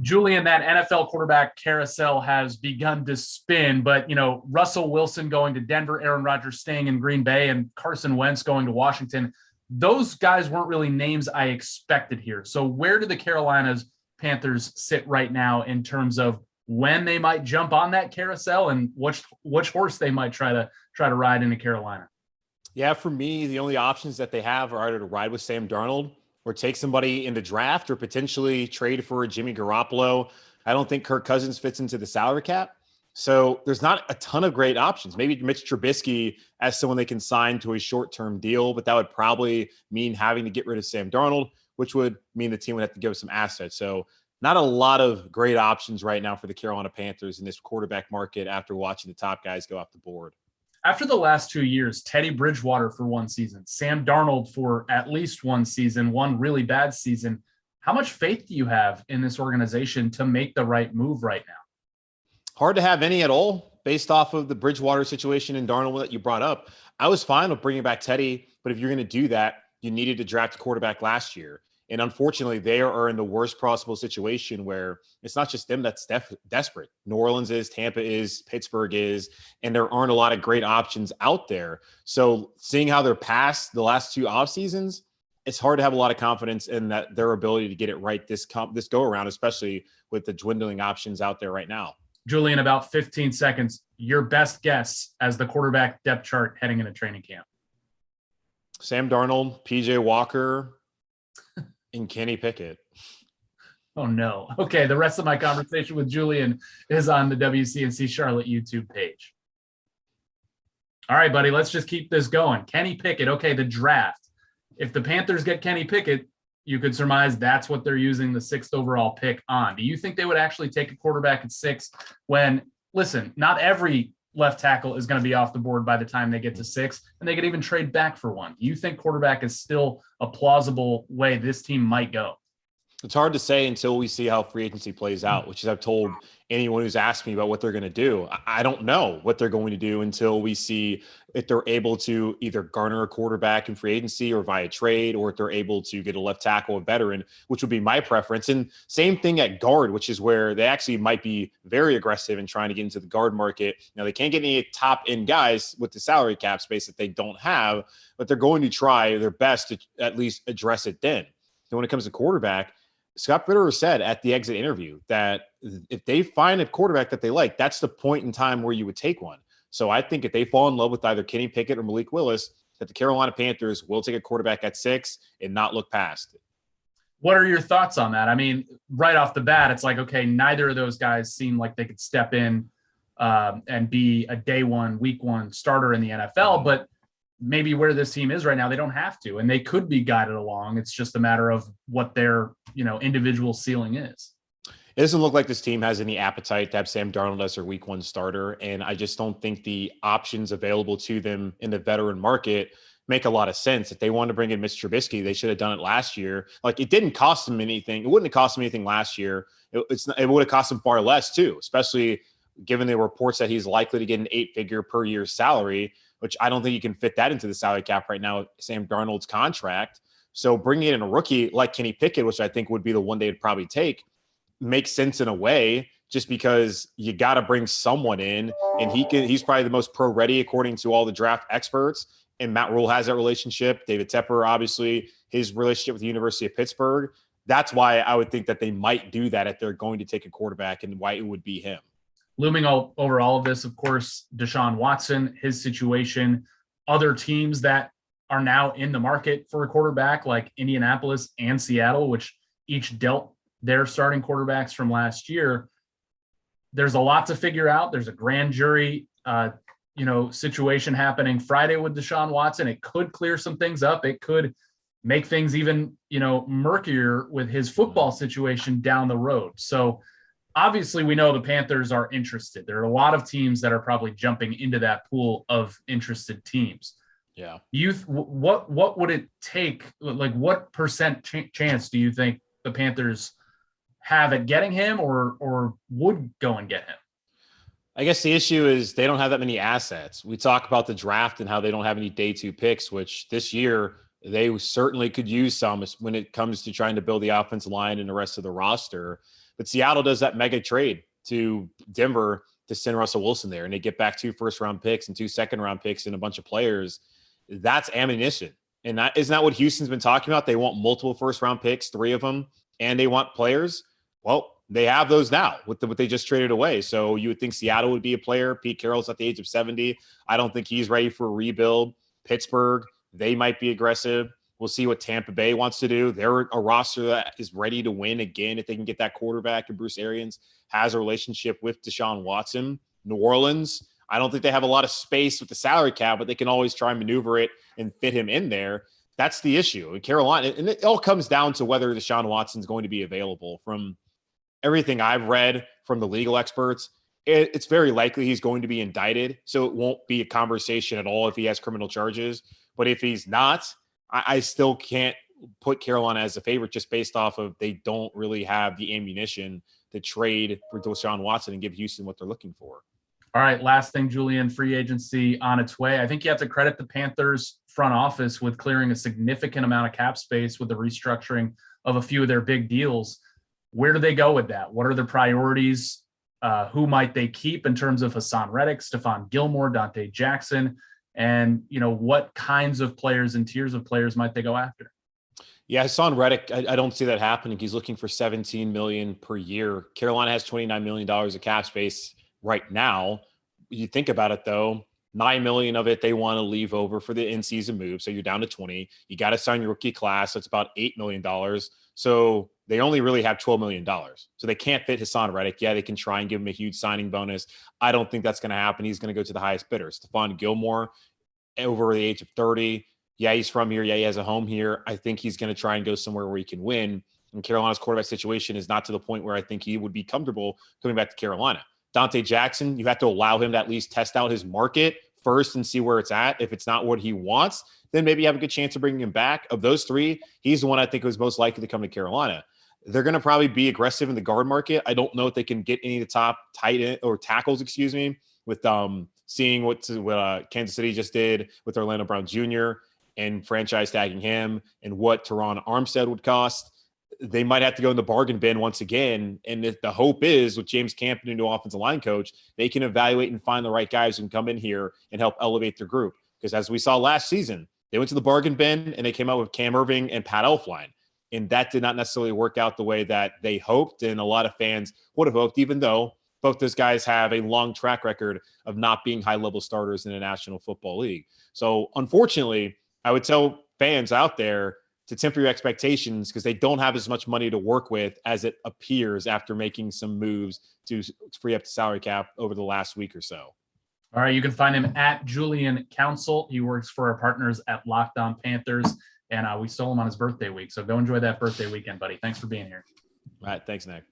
Julian, that NFL quarterback carousel has begun to spin, but Russell Wilson going to Denver, Aaron Rodgers staying in Green Bay, and Carson Wentz going to Washington. Those guys weren't really names I expected here. So where do the Carolina's Panthers sit right now in terms of when they might jump on that carousel and which horse they might try to ride into Carolina? Yeah, for me, the only options that they have are either to ride with Sam Darnold or take somebody in the draft or potentially trade for Jimmy Garoppolo. I don't think Kirk Cousins fits into the salary cap. So there's not a ton of great options. Maybe Mitch Trubisky as someone they can sign to a short-term deal, but that would probably mean having to get rid of Sam Darnold, which would mean the team would have to give us some assets. So not a lot of great options right now for the Carolina Panthers in this quarterback market after watching the top guys go off the board. After the last 2 years, Teddy Bridgewater for one season, Sam Darnold for at least one season, one really bad season, how much faith do you have in this organization to make the right move right now? Hard to have any at all based off of the Bridgewater situation and Darnold that you brought up. I was fine with bringing back Teddy, but if you're going to do that, you needed to draft a quarterback last year. And unfortunately, they are in the worst possible situation where it's not just them that's desperate. New Orleans is, Tampa is, Pittsburgh is, and there aren't a lot of great options out there. So seeing how they're past the last two off seasons, it's hard to have a lot of confidence in that their ability to get it right this go around, especially with the dwindling options out there right now. Julian, about 15 seconds. Your best guess as the quarterback depth chart heading into training camp? Sam Darnold, PJ Walker, and Kenny Pickett. Oh, no. Okay, the rest of my conversation with Julian is on the WCNC Charlotte YouTube page. All right, buddy, let's just keep this going. Kenny Pickett, okay, the draft. If the Panthers get Kenny Pickett, you could surmise that's what they're using the 6th overall pick on. Do you think they would actually take a quarterback at 6 when, listen, not every left tackle is going to be off the board by the time they get to 6, and they could even trade back for one? Do you think quarterback is still a plausible way this team might go? It's hard to say until we see how free agency plays out, which is I've told anyone who's asked me about what they're going to do. I don't know what they're going to do until we see if they're able to either garner a quarterback in free agency or via trade, or if they're able to get a left tackle, a veteran, which would be my preference. And same thing at guard, which is where they actually might be very aggressive in trying to get into the guard market. Now, they can't get any top end guys with the salary cap space that they don't have, but they're going to try their best to at least address it then. So when it comes to quarterback, Scott Fitterer said at the exit interview that if they find a quarterback that they like, that's the point in time where you would take one. So I think if they fall in love with either Kenny Pickett or Malik Willis, that the Carolina Panthers will take a quarterback at 6 and not look past it. What are your thoughts on that? I mean, right off the bat, it's like, okay, neither of those guys seem like they could step in and be a day one, week one starter in the NFL, but maybe where this team is right now, they don't have to, and they could be guided along. It's just a matter of what their, individual ceiling is. It doesn't look like this team has any appetite to have Sam Darnold as their week 1 starter. And I just don't think the options available to them in the veteran market make a lot of sense. If they wanted to bring in Mitch Trubisky, they should have done it last year. Like, it didn't cost them anything. It wouldn't have cost them anything last year. It would have cost them far less too, especially given the reports that he's likely to get an 8-figure per year salary, which I don't think you can fit that into the salary cap right now with Sam Darnold's contract. So bringing in a rookie like Kenny Pickett, which I think would be the one they'd probably take, makes sense in a way, just because you got to bring someone in, and he's probably the most pro ready according to all the draft experts. And Matt Rule has that relationship. David Tepper, obviously, his relationship with the University of Pittsburgh. That's why I would think that they might do that if they're going to take a quarterback, and why it would be him. Looming over all of this, of course, Deshaun Watson, his situation, other teams that are now in the market for a quarterback like Indianapolis and Seattle, which each dealt their starting quarterbacks from last year. There's a lot to figure out. There's a grand jury, situation happening Friday with Deshaun Watson. It could clear some things up. It could make things even, murkier with his football situation down the road. So obviously we know the Panthers are interested. There are a lot of teams that are probably jumping into that pool of interested teams. Yeah. What would it take? Like, what percent chance do you think the Panthers have at getting him, or would go and get him? I guess the issue is they don't have that many assets. We talk about the draft and how they don't have any day 2 picks, which this year they certainly could use some when it comes to trying to build the offensive line and the rest of the roster. But Seattle does that mega trade to Denver to send Russell Wilson there, and they get back 2 first-round picks and 2 second-round picks and a bunch of players. That's ammunition. And that isn't that what Houston's been talking about? They want multiple first-round picks, 3 of them, and they want players. Well, they have those now with what they just traded away. So you would think Seattle would be a player. Pete Carroll's at the age of 70. I don't think he's ready for a rebuild. Pittsburgh, they might be aggressive. We'll see what Tampa Bay wants to do. They're a roster that is ready to win again if they can get that quarterback, and Bruce Arians has a relationship with Deshaun Watson. New Orleans, I don't think they have a lot of space with the salary cap, but they can always try and maneuver it and fit him in there. That's the issue. In Carolina, and it all comes down to whether Deshaun Watson's going to be available. From everything I've read from the legal experts, it's very likely he's going to be indicted, so it won't be a conversation at all if he has criminal charges. But if he's not, I still can't put Carolina as a favorite just based off of they don't really have the ammunition to trade for Deshaun Watson and give Houston what they're looking for. All right, last thing, Julian, free agency on its way. I think you have to credit the Panthers front office with clearing a significant amount of cap space with the restructuring of a few of their big deals. Where do they go with that? What are their priorities? Who might they keep in terms of Hassan Reddick, Stephon Gilmore, Dante Jackson? And, what kinds of players and tiers of players might they go after? Yeah, Hassan Reddick, I don't see that happening. He's looking for $17 million per year. Carolina has $29 million of cap space right now. You think about it, though, $9 million of it they want to leave over for the in-season move. So you're down to 20. You got to sign your rookie class. That's about $8 million. So they only really have $12 million. So they can't fit Hassan Reddick. Yeah, they can try and give him a huge signing bonus. I don't think that's going to happen. He's going to go to the highest bidder. Stephon Gilmore, over the age of 30. Yeah, he's from here. Yeah, he has a home here. I think he's going to try and go somewhere where he can win. And Carolina's quarterback situation is not to the point where I think he would be comfortable coming back to Carolina. Dante Jackson, you have to allow him to at least test out his market first and see where it's at. If it's not what he wants, then maybe you have a good chance of bringing him back. Of those 3, he's the one I think was most likely to come to Carolina. They're going to probably be aggressive in the guard market. I don't know if they can get any of the top tight end or tackles, with seeing what Kansas City just did with Orlando Brown Jr. and franchise tagging him and what Teron Armstead would cost. They might have to go in the bargain bin once again. And if the hope is with James Campen, a new offensive line coach, they can evaluate and find the right guys who can come in here and help elevate their group. Because as we saw last season, they went to the bargain bin and they came out with Cam Irving and Pat Elflein. And that did not necessarily work out the way that they hoped. And a lot of fans would have hoped, even though both those guys have a long track record of not being high-level starters in the National Football League. So, unfortunately, I would tell fans out there to temper your expectations because they don't have as much money to work with as it appears after making some moves to free up the salary cap over the last week or so. All right, you can find him at Julian Council. He works for our partners at Locked On Panthers, and we stole him on his birthday week. So go enjoy that birthday weekend, buddy. Thanks for being here. All right, thanks, Nick.